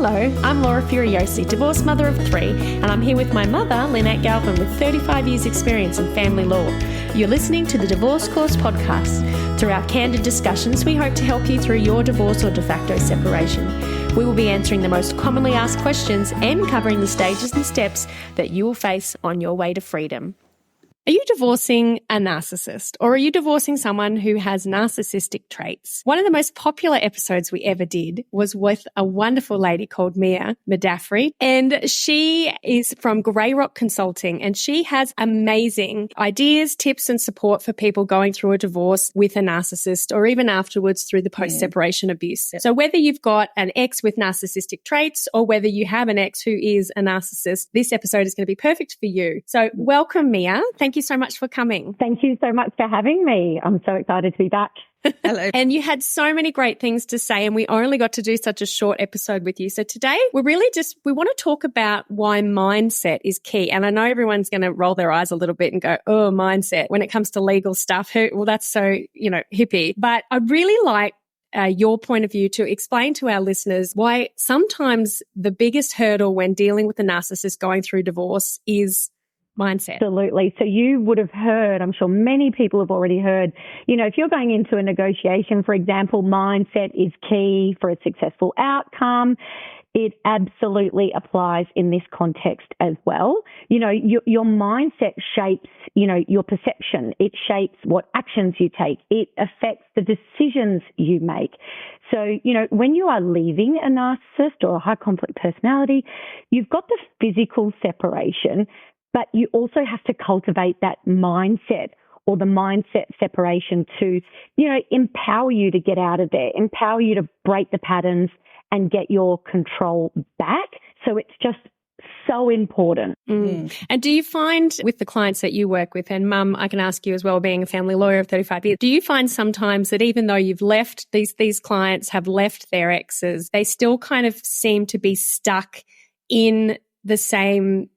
Hello, I'm Laura Furiosi, divorced mother of 3, and I'm here with my mother, Lynette Galvin, with 35 years' experience in family law. You're listening to the Divorce Course podcast. Through our candid discussions, we hope to help you through your divorce or de facto separation. We will be answering the most commonly asked questions and covering the stages and steps that you will face on your way to freedom. Are you divorcing a narcissist, or are you divorcing someone who has narcissistic traits? One of the most popular episodes we ever did was with a wonderful lady called Madafferi, and she is from Grey Rock Consulting, and she has amazing ideas, tips, and support for people going through a divorce with a narcissist, or even afterwards through the post-separation abuse. So whether you've got an ex with narcissistic traits, or whether you have an ex who is a narcissist, this episode is going to be perfect for you. So welcome, Mia. Thank you so much for coming. Thank you so much for having me. I'm so excited to be back. Hello. And you had so many great things to say, and we only got to do such a short episode with you. So today we want to talk about why mindset is key. And I know everyone's going to roll their eyes a little bit and go, oh, mindset, when it comes to legal stuff. Well, that's so, hippie. But I'd really like your point of view to explain to our listeners why sometimes the biggest hurdle when dealing with a narcissist going through divorce is mindset. Absolutely. So you would have heard, I'm sure many people have already heard, if you're going into a negotiation, for example, mindset is key for a successful outcome. It absolutely applies in this context as well. Your mindset shapes, your perception. It shapes what actions you take. It affects the decisions you make. So, when you are leaving a narcissist or a high conflict personality, you've got the physical separation, but you also have to cultivate that mindset or the mindset separation to, empower you to get out of there, empower you to break the patterns and get your control back. So it's just so important. And do you find with the clients that you work with, and Mum, I can ask you as well, being a family lawyer of 35 years, do you find sometimes that even though you've left, these clients have left their exes, they still kind of seem to be stuck in the same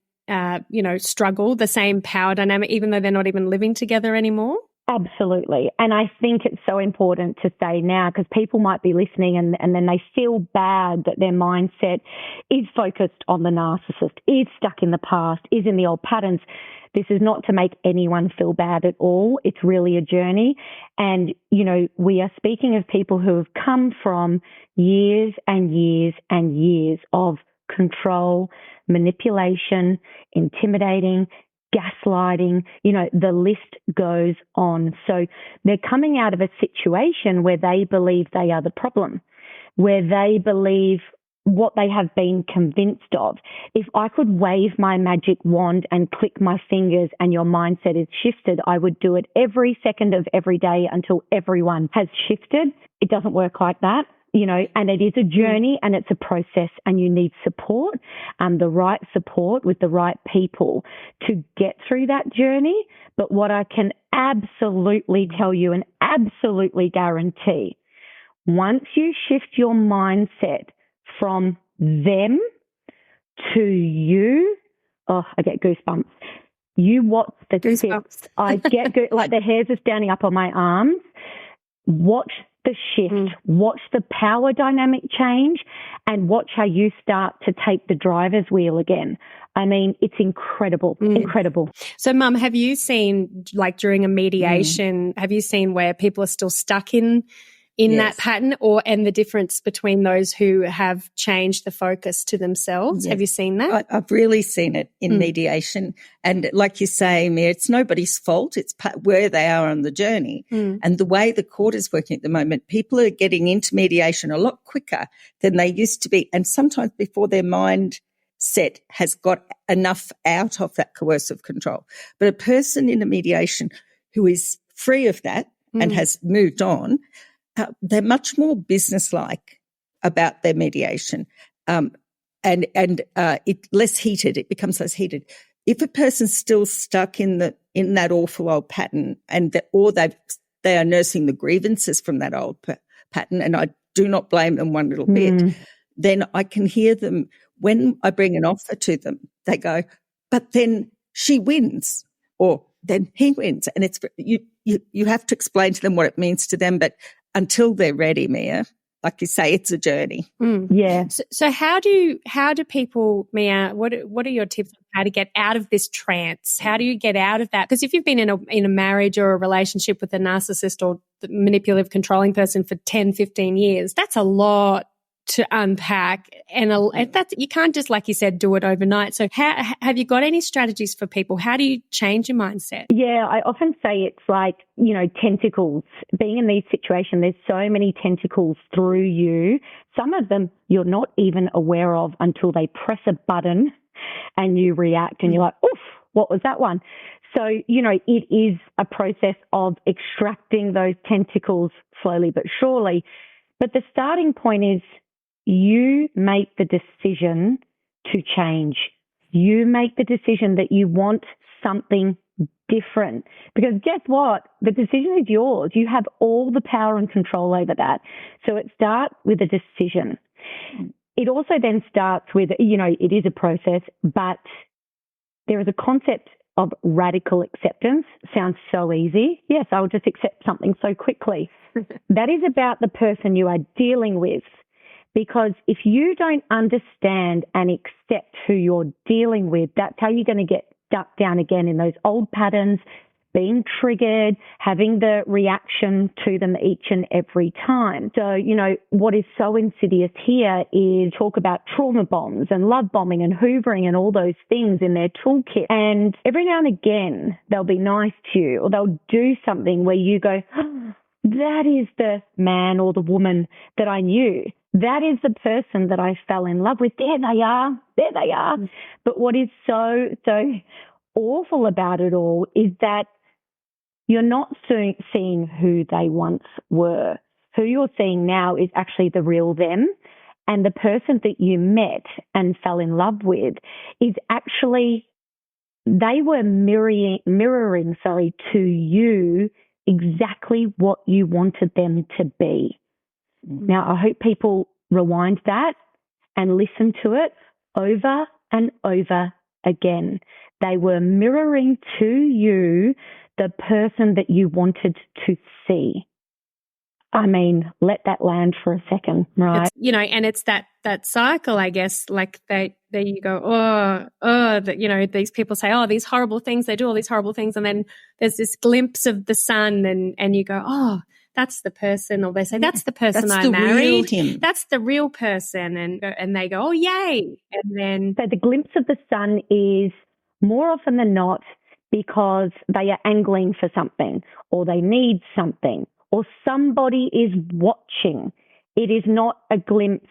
struggle, the same power dynamic, even though they're not even living together anymore? Absolutely. And I think it's so important to say now, because people might be listening and then they feel bad that their mindset is focused on the narcissist, is stuck in the past, is in the old patterns. This is not to make anyone feel bad at all. It's really a journey. And, we are speaking of people who have come from years and years and years of control, manipulation, intimidating, gaslighting, the list goes on. So they're coming out of a situation where they believe they are the problem, where they believe what they have been convinced of. If I could wave my magic wand and click my fingers and your mindset is shifted, I would do it every second of every day until everyone has shifted. It doesn't work like that. And it is a journey and it's a process, and you need support, the right support with the right people to get through that journey. But what I can absolutely tell you and absolutely guarantee, once you shift your mindset from them to you, oh, I get goosebumps. You watch the shift. I get like the hairs are standing up on my arms. Watch the shift, watch the power dynamic change, and watch how you start to take the driver's wheel again. I mean, it's incredible, incredible. So, Mum, have you seen, like during a mediation, have you seen where people are still stuck in that pattern, and the difference between those who have changed the focus to themselves? Yes. Have you seen that? I've really seen it in mediation. And like you say, Mia, it's nobody's fault. It's where they are on the journey. And the way the court is working at the moment, people are getting into mediation a lot quicker than they used to be. And sometimes before their mindset has got enough out of that coercive control. But a person in a mediation who is free of that and has moved on, they're much more businesslike about their mediation, and it less heated. It becomes less heated. If a person's still stuck in that awful old pattern, or they are nursing the grievances from that old pattern, and I do not blame them one little bit, then I can hear them when I bring an offer to them. They go, "But then she wins," or "Then he wins," and it's you have to explain to them what it means to them, but until they're ready, Mia, like you say, it's a journey. Yeah. So how do people, Mia, what are your tips on how to get out of this trance? How do you get out of that? Because if you've been in a marriage or a relationship with a narcissist or the manipulative, controlling person for 10, 15 years, that's a lot to unpack, and that's, you can't just, like you said, do it overnight. So have you got any strategies for people? How do you change your mindset? Yeah, I often say it's like, tentacles. Being in these situations, there's so many tentacles through you. Some of them you're not even aware of until they press a button and you react and you're like, oof, what was that one? So, it is a process of extracting those tentacles slowly but surely. But the starting point is, you make the decision to change. You make the decision that you want something different. Because guess what? The decision is yours. You have all the power and control over that. So it starts with a decision. It also then starts with, it is a process, but there is a concept of radical acceptance. Sounds so easy. Yes, I'll just accept something so quickly. That is about the person you are dealing with. Because if you don't understand and accept who you're dealing with, that's how you're going to get stuck down again in those old patterns, being triggered, having the reaction to them each and every time. So, what is so insidious here is talk about trauma bombs and love bombing and hoovering and all those things in their toolkit. And every now and again, they'll be nice to you, or they'll do something where you go, oh, that is the man or the woman that I knew. That is the person that I fell in love with. There they are. There they are. But what is so awful about it all is that you're not seeing who they once were. Who you're seeing now is actually the real them. And the person that you met and fell in love with is actually, they were mirroring to you exactly what you wanted them to be. Now, I hope people rewind that and listen to it over and over again. They were mirroring to you the person that you wanted to see. I mean, let that land for a second, right? It's, and it's that cycle, I guess, like there you go, that, these people say, oh, these horrible things, they do all these horrible things. And then there's this glimpse of the sun and you go, oh, that's the person, or they say, that's the person I married. That's the real person. And they go, oh, yay. And then. So the glimpse of the sun is more often than not because they are angling for something, or they need something, or somebody is watching. It is not a glimpse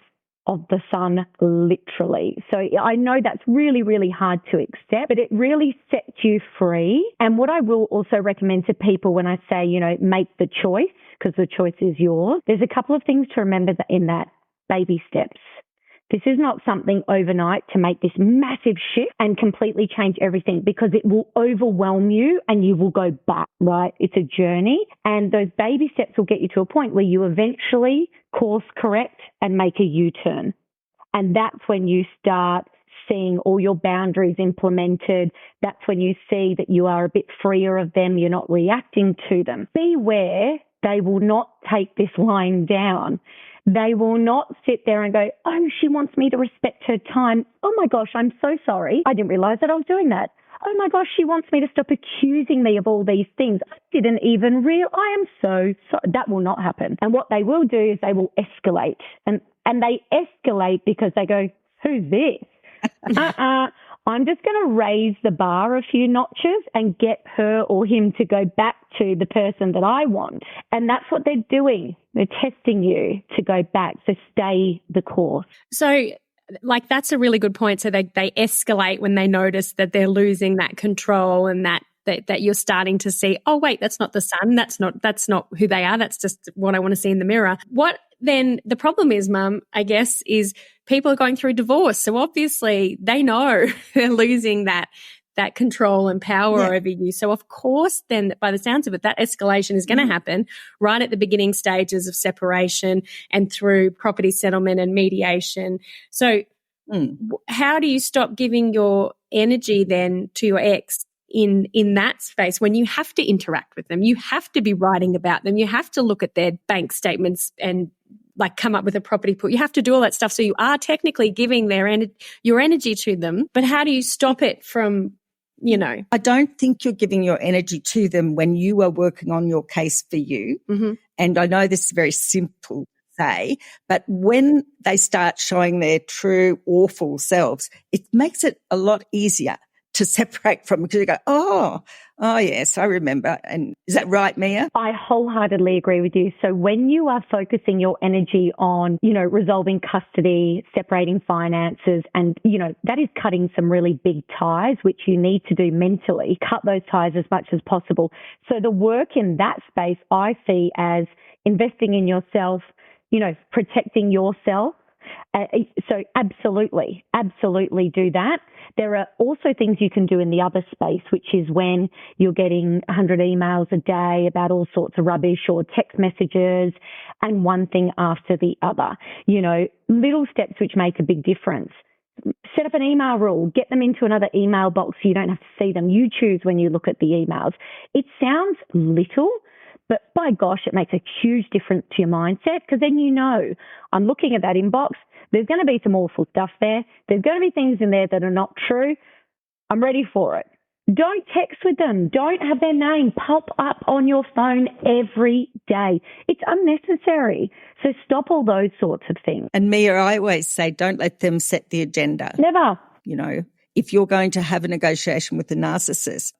of the sun, literally. So I know that's really, really hard to accept, but it really sets you free. And what I will also recommend to people when I say, make the choice, because the choice is yours, there's a couple of things to remember in that. Baby steps. This is not something overnight to make this massive shift and completely change everything, because it will overwhelm you and you will go back, right? It's a journey, and those baby steps will get you to a point where you eventually course correct and make a U-turn. And that's when you start seeing all your boundaries implemented. That's when you see that you are a bit freer of them. You're not reacting to them. Beware, they will not take this lying down. They will not sit there and go, oh, she wants me to respect her time. Oh, my gosh, I'm so sorry. I didn't realize that I was doing that. Oh, my gosh, she wants me to stop accusing me of all these things. I didn't even realize. I am so sorry. That will not happen. And what they will do is they will escalate. And they escalate because they go, who's this? I'm just going to raise the bar a few notches and get her or him to go back to the person that I want. And that's what they're doing. They're testing you to go back. So stay the course. So that's a really good point. So they escalate when they notice that they're losing that control, and that you're starting to see, oh, wait, that's not the sun. That's not who they are. That's just what I want to see in the mirror. What then the problem is, Mum, I guess, is people are going through divorce. So obviously they know they're losing that control and power over you. So of course, then by the sounds of it, that escalation is going to happen right at the beginning stages of separation and through property settlement and mediation. So how do you stop giving your energy then to your ex in that space when you have to interact with them? You have to be writing about them. You have to look at their bank statements and like come up with a property pool. You have to do all that stuff. So you are technically giving your energy to them, but how do you stop it from, I don't think you're giving your energy to them when you are working on your case for you. Mm-hmm. And I know this is very simple to say, but when they start showing their true awful selves, it makes it a lot easier to separate from, because you go, oh yes, I remember. And is that right, Mia? I wholeheartedly agree with you. So when you are focusing your energy on, resolving custody, separating finances, and, that is cutting some really big ties, which you need to do mentally, cut those ties as much as possible. So the work in that space I see as investing in yourself, protecting yourself. So absolutely do that. There are also things you can do in the other space, which is when you're getting 100 emails a day about all sorts of rubbish or text messages and one thing after the other. Little steps which make a big difference. Set up an email rule, get them into another email box so you don't have to see them. You choose when you look at the emails. It sounds little, but by gosh, it makes a huge difference to your mindset, because then I'm looking at that inbox. There's going to be some awful stuff there. There's going to be things in there that are not true. I'm ready for it. Don't text with them. Don't have their name pop up on your phone every day. It's unnecessary. So stop all those sorts of things. And Mia, I always say, don't let them set the agenda. Never. If you're going to have a negotiation with a narcissist,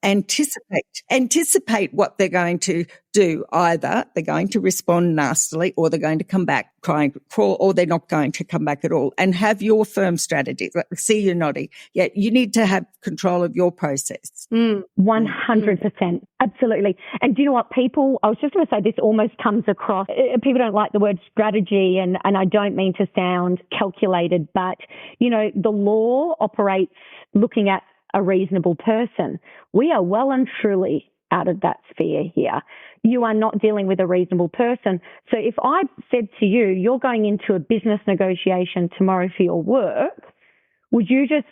anticipate what they're going to do. Either they're going to respond nastily, or they're going to come back trying to crawl, or they're not going to come back at all. And have your firm strategy. See, you're nodding. Yeah, you need to have control of your process. 100%. Absolutely. And do you know what, people, I was just going to say, this almost comes across, people don't like the word strategy, and I don't mean to sound calculated, but, the law operates looking at a reasonable person. We are well and truly out of that sphere here. You are not dealing with a reasonable person. So if I said to you, you're going into a business negotiation tomorrow for your work, would you just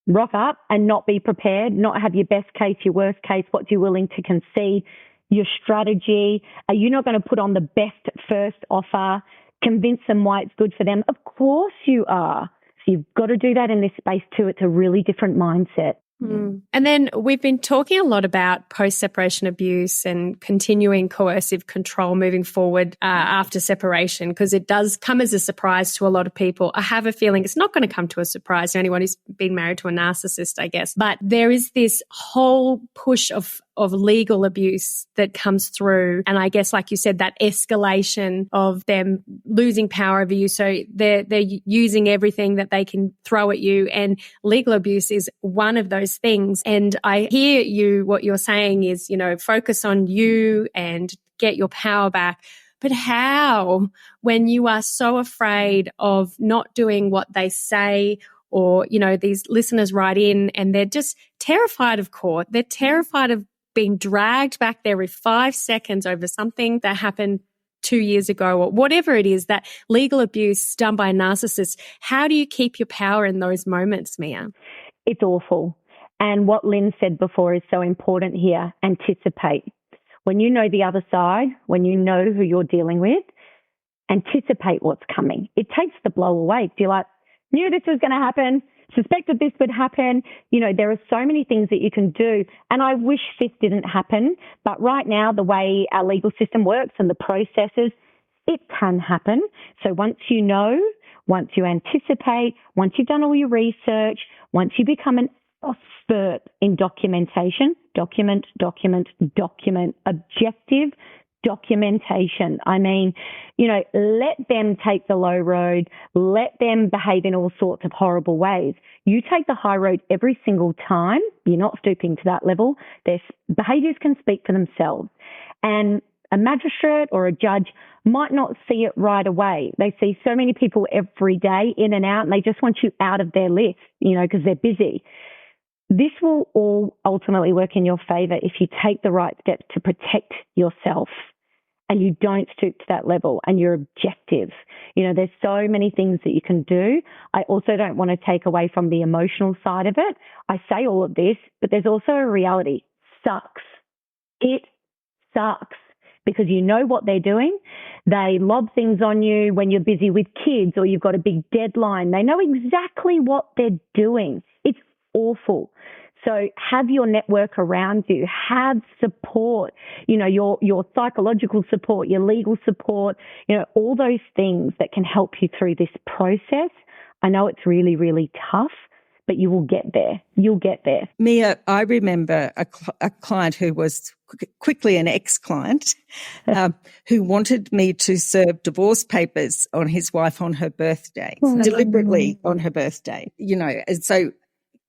rock up and not be prepared, not have your best case, your worst case, what you're willing to concede, your strategy? Are you not going to put on the best first offer, convince them why it's good for them? Of course you are. So you've got to do that in this space too. It's a really different mindset. And then we've been talking a lot about post-separation abuse and continuing coercive control moving forward after separation, because it does come as a surprise to a lot of people. I have a feeling it's not going to come to a surprise to anyone who's been married to a narcissist, I guess. But there is this whole push of legal abuse that comes through. And I guess, like you said, that escalation of them losing power over you. So they're using everything that they can throw at you. And legal abuse is one of those things. And I hear you, what you're saying is, focus on you and get your power back. But how, when you are so afraid of not doing what they say, or, these listeners write in and they're just terrified of court. They're terrified of being dragged back there with 5 seconds over something that happened 2 years ago, or whatever it is, that legal abuse done by a narcissist. How do you keep your power in those moments, Mia? It's awful. And what Lynn said before is so important here. Anticipate. When you know the other side, when you know who you're dealing with, anticipate what's coming. It takes the blow away. You're like, knew this was going to happen, suspected this would happen. There are so many things that you can do. And I wish this didn't happen. But right now, the way our legal system works and the processes, it can happen. So once you know, once you anticipate, once you've done all your research, once you become an expert in documentation, document, objective documentation. I mean, let them take the low road, let them behave in all sorts of horrible ways. You take the high road every single time. You're not stooping to that level. Their behaviours can speak for themselves. And a magistrate or a judge might not see it right away. They see so many people every day in and out, and they just want you out of their list, because they're busy. This will all ultimately work in your favour if you take the right steps to protect yourself and you don't stoop to that level and you're objective. There's so many things that you can do. I also don't want to take away from the emotional side of it. I say all of this, but there's also a reality. Sucks. It sucks. because you know what they're doing. They lob things on you when you're busy with kids or you've got a big deadline. They know exactly what they're doing. It's awful. So have your network around you, have support, your psychological support, your legal support, all those things that can help you through this process. I know it's really, really tough, but you will get there. You'll get there. Mia, I remember a client who was quickly an ex-client who wanted me to serve divorce papers on his wife on her birthday, deliberately on her birthday,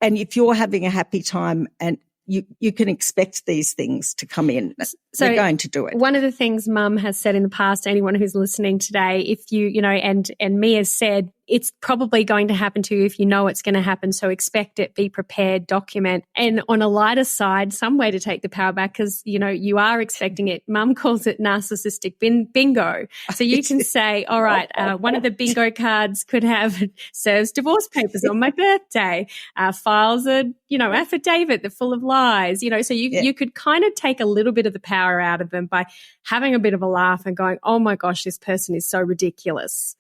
and if you're having a happy time and you can expect these things to come in. So they're going to do it. One of the things Mum has said in the past, anyone who's listening today, if and Mia's said, it's probably going to happen to you if you know it's going to happen. So expect it, be prepared, document. And on a lighter side, some way to take the power back because, you are expecting it. Mum calls it narcissistic bingo. So you can say, all right, one of the bingo cards could have serves divorce papers on my birthday, files a, affidavit that's full of lies, so you could kind of take a little bit of the power out of them by having a bit of a laugh and going, oh my gosh, this person is so ridiculous.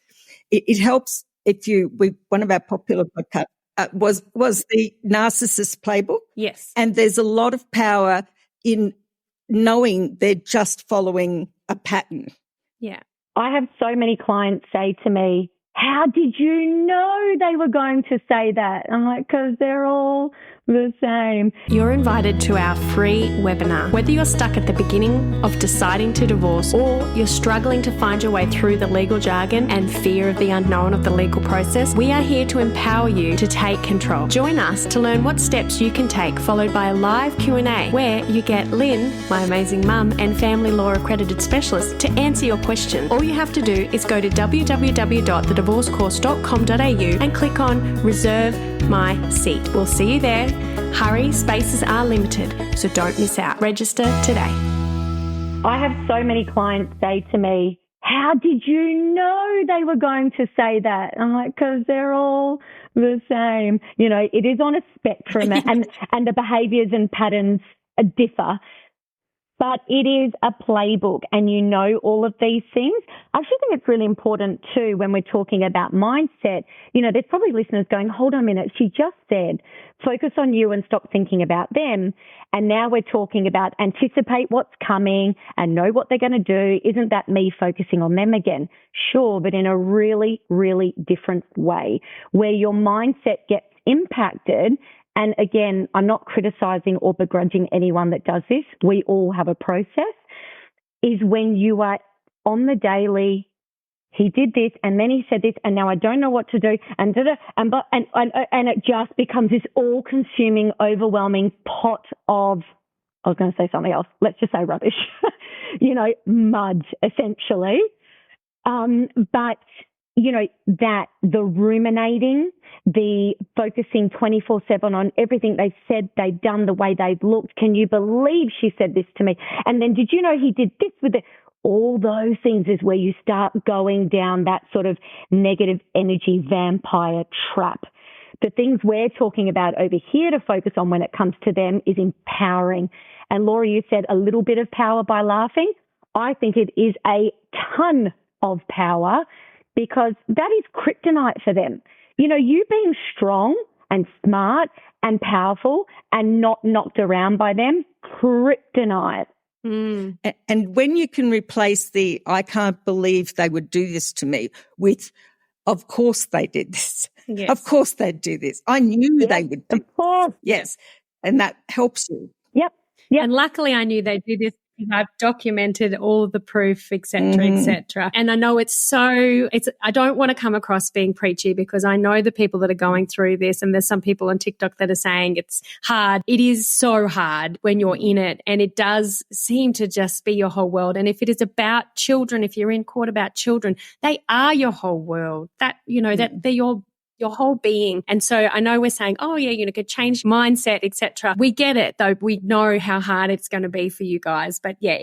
It helps if one of our popular podcasts was the Narcissist playbook. Yes. And there's a lot of power in knowing they're just following a pattern. Yeah. I have so many clients say to me, how did you know they were going to say that? I'm like, because they're all the same. You're invited to our free webinar. Whether you're stuck at the beginning of deciding to divorce or you're struggling to find your way through the legal jargon and fear of the unknown of the legal process, we are here to empower you to take control. Join us to learn what steps you can take, followed by a live Q&A where you get Lynn, my amazing mum, and family law accredited specialist to answer your questions. All you have to do is go to www.thedivorcecourse.com.au and click on Reserve My Seat. We'll see you there. Hurry, spaces are limited, so don't miss out. Register today. I have so many clients say to me, how did you know they were going to say that? I'm like, because they're all the same. It is on a spectrum and the behaviours and patterns differ. But it is a playbook and all of these things. I actually think it's really important too when we're talking about mindset. There's probably listeners going, hold on a minute, she just said focus on you and stop thinking about them. And now we're talking about anticipate what's coming and know what they're going to do. Isn't that me focusing on them again? Sure, but in a really, really different way where your mindset gets impacted. And again, I'm not criticizing or begrudging anyone that does this. We all have a process. Is when you are on the daily, he did this and then he said this and now I don't know what to do and it just becomes this all-consuming, overwhelming pot of, I was going to say something else. Let's just say rubbish, mud essentially. But that the ruminating, the focusing 24/7 on everything they've said, they've done, the way they've looked. Can you believe she said this to me? And then did you know he did this with it? All those things is where you start going down that sort of negative energy vampire trap. The things we're talking about over here to focus on when it comes to them is empowering. And Laura, you said a little bit of power by laughing. I think it is a ton of power because that is kryptonite for them. You being strong and smart and powerful and not knocked around by them, kryptonite. Mm. And when you can replace the I can't believe they would do this to me with of course they did this. Yes. Of course they'd do this. I knew they would do this. Yes. And that helps you. Yep. And luckily I knew they'd do this because I've documented all the proof, et cetera, et cetera. And I know I don't want to come across being preachy because I know the people that are going through this, and there's some people on TikTok that are saying it's hard. It is so hard when you're in it, and it does seem to just be your whole world. And if it is about children, if you're in court about children, they are your whole world. That they're your whole being. And so I know we're saying, oh yeah, could change mindset, etc. We get it though. We know how hard it's going to be for you guys. But yeah,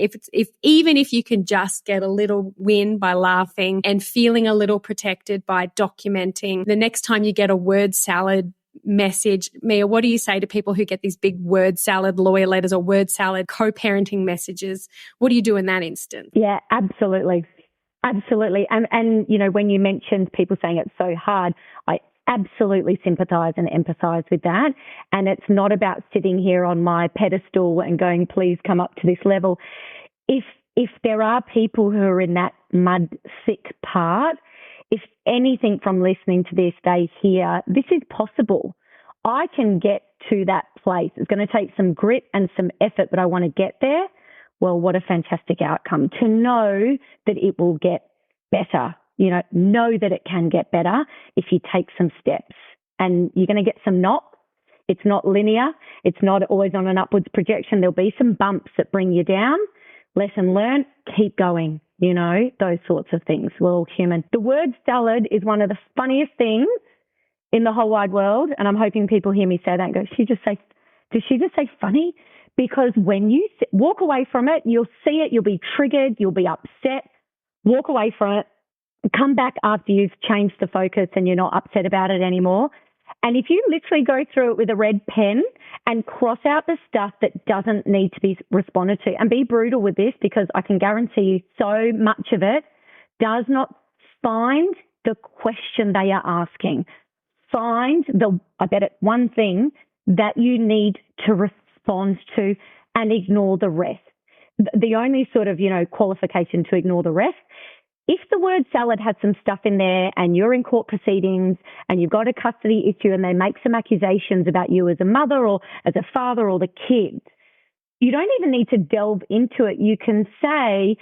even if you can just get a little win by laughing and feeling a little protected by documenting, the next time you get a word salad message. Mia, what do you say to people who get these big word salad lawyer letters or word salad co-parenting messages? What do you do in that instance? Yeah, absolutely. Absolutely. And you know, when you mentioned people saying it's so hard, I absolutely sympathise and empathise with that. And it's not about sitting here on my pedestal and going, please come up to this level. If there are people who are in that mud sick part, if anything from listening to this, they hear this is possible. I can get to that place. It's going to take some grit and some effort, but I want to get there. Well, what a fantastic outcome to know that it will get better. You know that it can get better if you take some steps, and you're going to get some knocks. It's not linear. It's not always on an upwards projection. There'll be some bumps that bring you down. Lesson learned, keep going, those sorts of things. We're all human. The word salad is one of the funniest things in the whole wide world, and I'm hoping people hear me say that and go, did she just say funny? Because when you walk away from it, you'll see it, you'll be triggered, you'll be upset, walk away from it, come back after you've changed the focus and you're not upset about it anymore. And if you literally go through it with a red pen and cross out the stuff that doesn't need to be responded to, and be brutal with this, because I can guarantee you so much of it does not find the question they are asking. Find one thing that you need to respond to and ignore the rest. The only sort of, qualification to ignore the rest, if the word salad has some stuff in there and you're in court proceedings and you've got a custody issue and they make some accusations about you as a mother or as a father or the kids, you don't even need to delve into it. You can say,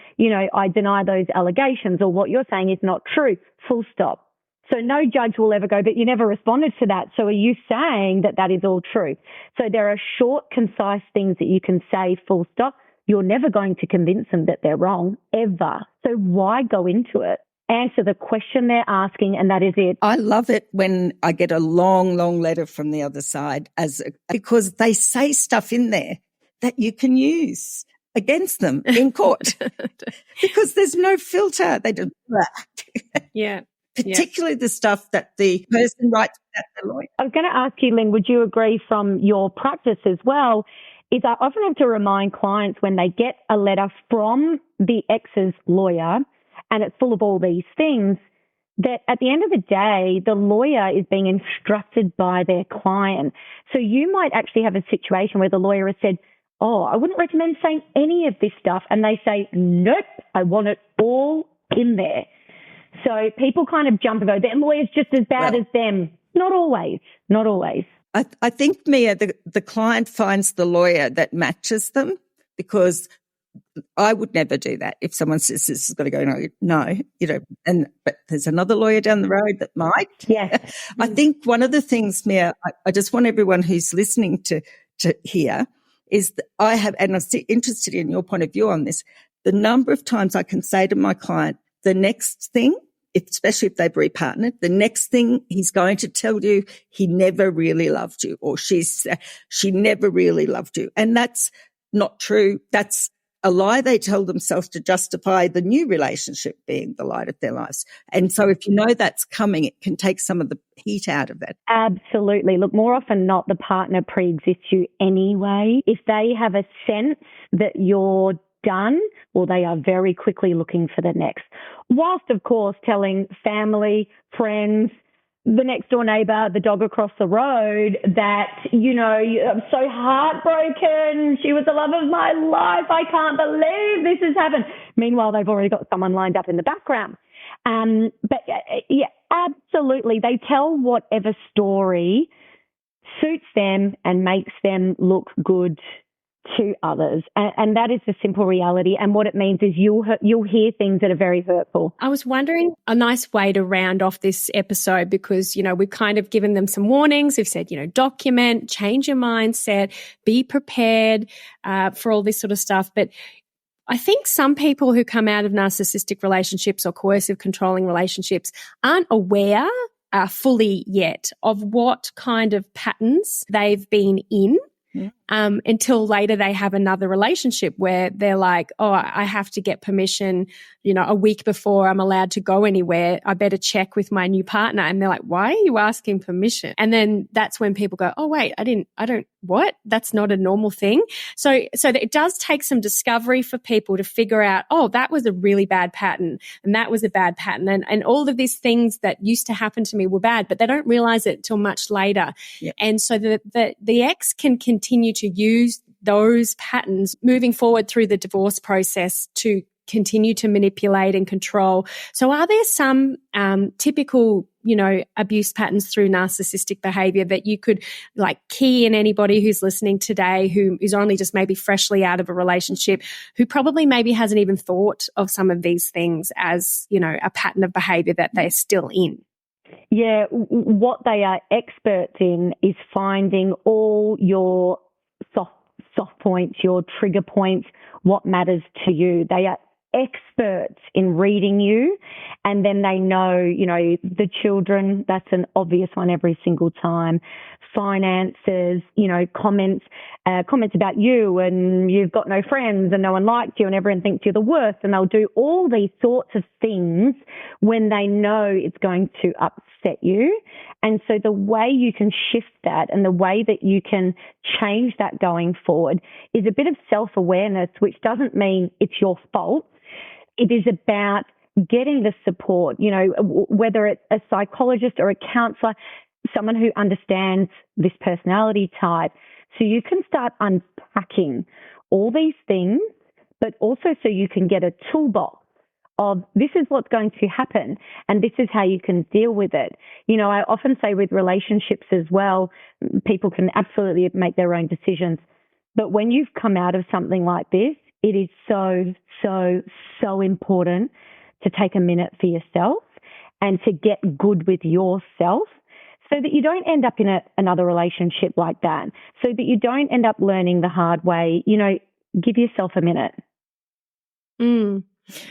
I deny those allegations, or what you're saying is not true, full stop. So no judge will ever go, but you never responded to that. So are you saying that that is all true? So there are short, concise things that you can say, full stop. You're never going to convince them that they're wrong, ever. So why go into it? Answer the question they're asking, and that is it. I love it when I get a long, long letter from the other side, because they say stuff in there that you can use against them in court because there's no filter. They just yeah. Particularly the stuff that the person writes at the lawyer. I was going to ask you, Lynn, would you agree from your practice as well, is I often have to remind clients when they get a letter from the ex's lawyer and it's full of all these things, that at the end of the day, the lawyer is being instructed by their client. So you might actually have a situation where the lawyer has said, I wouldn't recommend saying any of this stuff. And they say, nope, I want it all in there. So people kind of jump and go, their lawyer's just as bad as them. Not always. I think, Mia, the client finds the lawyer that matches them, because I would never do that. If someone says this is going to go, no, but there's another lawyer down the road that might. Yeah. I think one of the things, Mia, I just want everyone who's listening to hear is that and I'm interested in your point of view on this, the number of times I can say to my client, the next thing, especially if they've repartnered, the next thing he's going to tell you, he never really loved you, or she never really loved you. And that's not true. That's a lie they tell themselves to justify the new relationship being the light of their lives. And so if you know that's coming, it can take some of the heat out of that. Absolutely. Look, more often not, the partner pre-exists you anyway. If they have a sense that you're done, well, they are very quickly looking for the next. Whilst, of course, telling family, friends, the next door neighbour, the dog across the road that, I'm so heartbroken. She was the love of my life. I can't believe this has happened. Meanwhile, they've already got someone lined up in the background. But yeah, absolutely. They tell whatever story suits them and makes them look good to others. And that is the simple reality. And what it means is you'll hear things that are very hurtful. I was wondering, a nice way to round off this episode, because, we've kind of given them some warnings. We've said, document, change your mindset, be prepared for all this sort of stuff. But I think some people who come out of narcissistic relationships or coercive controlling relationships aren't aware fully yet of what kind of patterns they've been in. until later they have another relationship where they're like, oh, I have to get permission, a week before I'm allowed to go anywhere. I better check with my new partner. And they're like, why are you asking permission? And then that's when people go, oh, wait, what? That's not a normal thing. So it does take some discovery for people to figure out, oh, that was a really bad pattern and that was a bad pattern. And all of these things that used to happen to me were bad, but they don't realize it till much later. Yeah. And so the ex can continue to use those patterns moving forward through the divorce process to continue to manipulate and control. So are there some typical, abuse patterns through narcissistic behavior that you could key in anybody who's listening today who is only just maybe freshly out of a relationship, who probably maybe hasn't even thought of some of these things as, a pattern of behavior that they're still in? Yeah, what they are experts in is finding all your soft points, your trigger points, what matters to you. They are experts in reading you, and then they know, the children, that's an obvious one every single time. Finances, comments about you, and you've got no friends and no one likes you and everyone thinks you're the worst, and they'll do all these sorts of things when they know it's going to upset you. And so the way you can shift that and the way that you can change that going forward is a bit of self-awareness, which doesn't mean it's your fault. It is about getting the support, whether it's a psychologist or a counselor, someone who understands this personality type. So you can start unpacking all these things, but also so you can get a toolbox of this is what's going to happen and this is how you can deal with it. I often say with relationships as well, people can absolutely make their own decisions. But when you've come out of something like this, it is so, so, so important to take a minute for yourself and to get good with yourself so that you don't end up in another relationship like that, so that you don't end up learning the hard way. Give yourself a minute.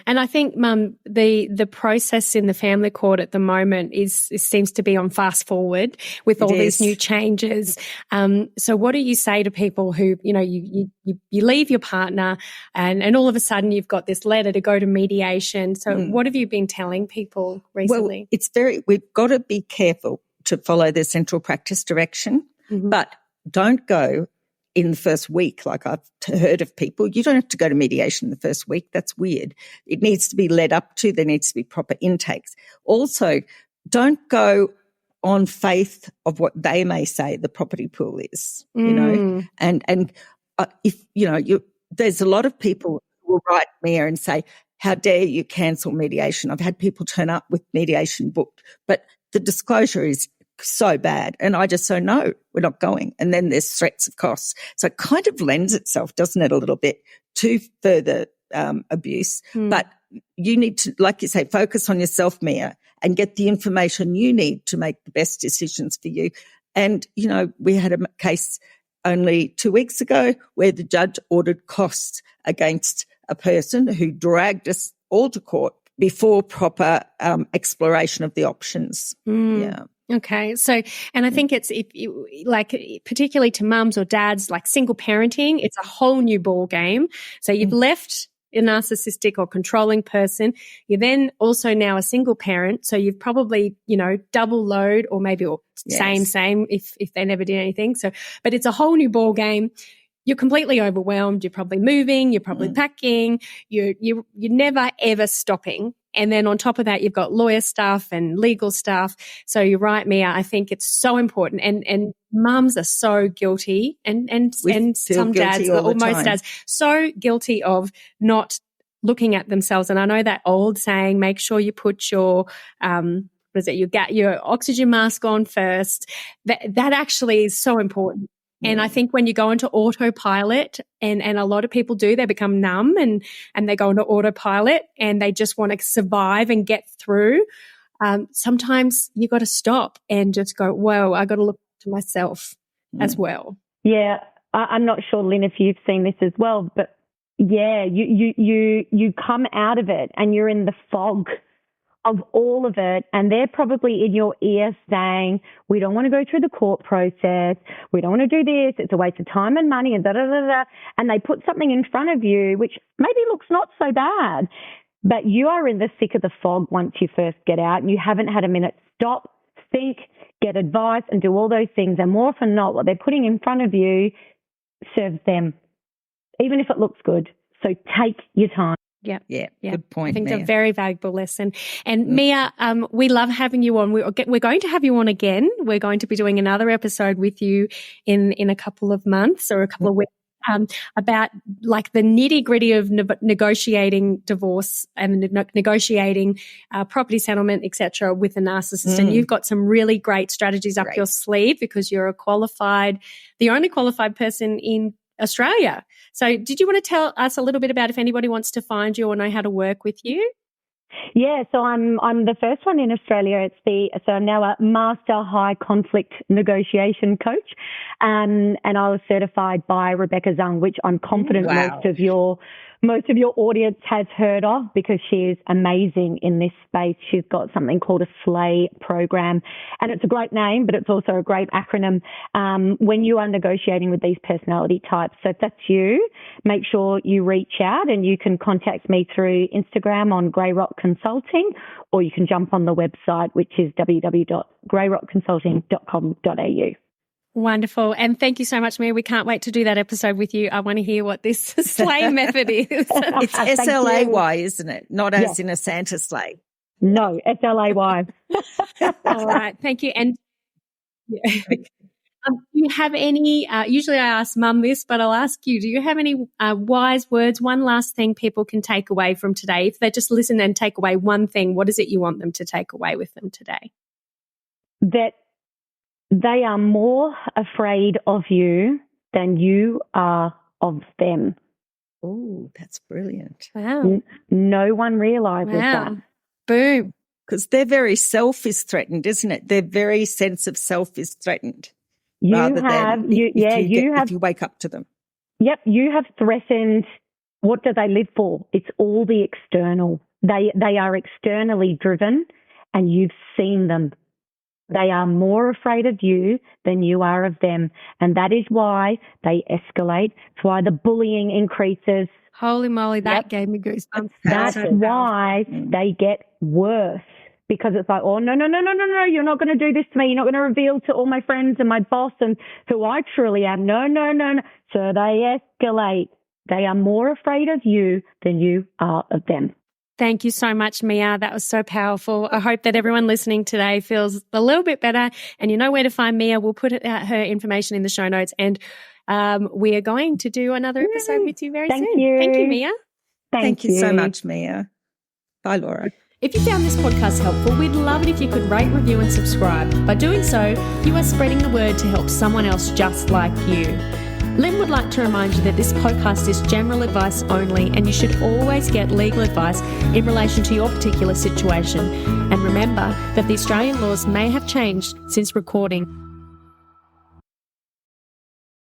And I think, Mum, the process in the family court at the moment seems to be on fast forward with all these new changes. So what do you say to people who, you leave your partner and all of a sudden you've got this letter to go to mediation? So what have you been telling people recently? Well, we've got to be careful to follow the central practice direction, but don't go in the first week. Like I've heard of people, you don't have to go to mediation the first week. That's weird. It needs to be led up to, there needs to be proper intakes. Also, don't go on faith of what they may say the property pool is, and if, there's a lot of people who will write me and say, how dare you cancel mediation? I've had people turn up with mediation booked, but the disclosure is so bad. And I just say, no, we're not going. And then there's threats of costs. So it kind of lends itself, doesn't it, a little bit to further abuse. But you need to, like you say, focus on yourself, Mia, and get the information you need to make the best decisions for you. And, we had a case only 2 weeks ago where the judge ordered costs against a person who dragged us all to court before proper exploration of the options. Yeah. Okay. So, and I think it's particularly to mums or dads, like single parenting, it's a whole new ball game. So you've left a narcissistic or controlling person. You're then also now a single parent. So you've probably, double load or maybe same if they never did anything. So, but it's a whole new ball game. You're completely overwhelmed. You're probably moving. You're probably packing. You're never ever stopping. And then on top of that, you've got lawyer stuff and legal stuff. So you're right, Mia. I think it's so important. And mums are so guilty, and some dads, or most dads, so guilty of not looking at themselves. And I know that old saying, make sure you put your your oxygen mask on first. That actually is so important. And I think when you go into autopilot, and a lot of people do, they become numb and they go into autopilot and they just want to survive and get through. Sometimes you got to stop and just go, whoa, I got to look to myself as well. Yeah. I'm not sure, Lynn, if you've seen this as well, but yeah, you come out of it and you're in the fog of all of it, and they're probably in your ear saying, we don't want to go through the court process, we don't want to do this, it's a waste of time and money, and da-da-da-da, and they put something in front of you which maybe looks not so bad, but you are in the thick of the fog once you first get out, and you haven't had a minute stop, think, get advice, and do all those things, and more often than not, what they're putting in front of serves them, even if it looks good. So take your time. Yeah. Good point. I think Mia. it's a very valuable lesson. And Mia, we love having you on. We're going to have you on again. We're going to be doing another episode with you in a couple of months or a couple of weeks. About like the nitty gritty of negotiating divorce and negotiating property settlement, etc., with a narcissist. And you've got some really great strategies up your sleeve because you're the only qualified person in Australia. So did you want to tell us a little bit about if anybody wants to find you or know how to work with you? Yeah, so I'm the first one in Australia. So I'm now a master high conflict negotiation coach, and I was certified by Rebecca Zung, which I'm confident most of your audience has heard of because she is amazing in this space. She's got something called a SLAY program, and it's a great name, but it's also a great acronym when you are negotiating with these personality types. So if that's you, make sure you reach out, and you can contact me through Instagram on Grey Rock Consulting, or you can jump on the website, which is www.greyrockconsulting.com.au. Wonderful. And thank you so much, Mia. We can't wait to do that episode with you. I want to hear what this sleigh method is. It's SLAY, isn't it? Not as in a Santa sleigh. No, SLAY. All right. Thank you. And do you have any, usually I ask Mum this, but I'll ask you, do you have any wise words, one last thing people can take away from today? If they just listen and take away one thing, what is it you want them to take away with them today? That they are more afraid of you than you are of them. Oh, that's brilliant. Wow. No one realises that. Boom. Because their very self is threatened, isn't it? Their very sense of self is threatened. If you wake up to them. Yep, you have threatened. What do they live for? It's all the external. They are externally driven, and you've seen them. They are more afraid of you than you are of them. And that is why they escalate. It's why the bullying increases. Holy moly, that gave me goosebumps. That's why they get worse. Because it's like, oh, no, you're not going to do this to me. You're not going to reveal to all my friends and my boss and who I truly am. No. So they escalate. They are more afraid of you than you are of them. Thank you so much, Mia. That was so powerful. I hope that everyone listening today feels a little bit better, and you know where to find Mia. We'll put her information in the show notes, and we are going to do another episode with you very soon. Thank you, Mia. Thank you so much, Mia. Bye, Laura. If you found this podcast helpful, we'd love it if you could rate, review, and subscribe. By doing so, you are spreading the word to help someone else just like you. Lynn would like to remind you that this podcast is general advice only, and you should always get legal advice in relation to your particular situation. And remember that the Australian laws may have changed since recording.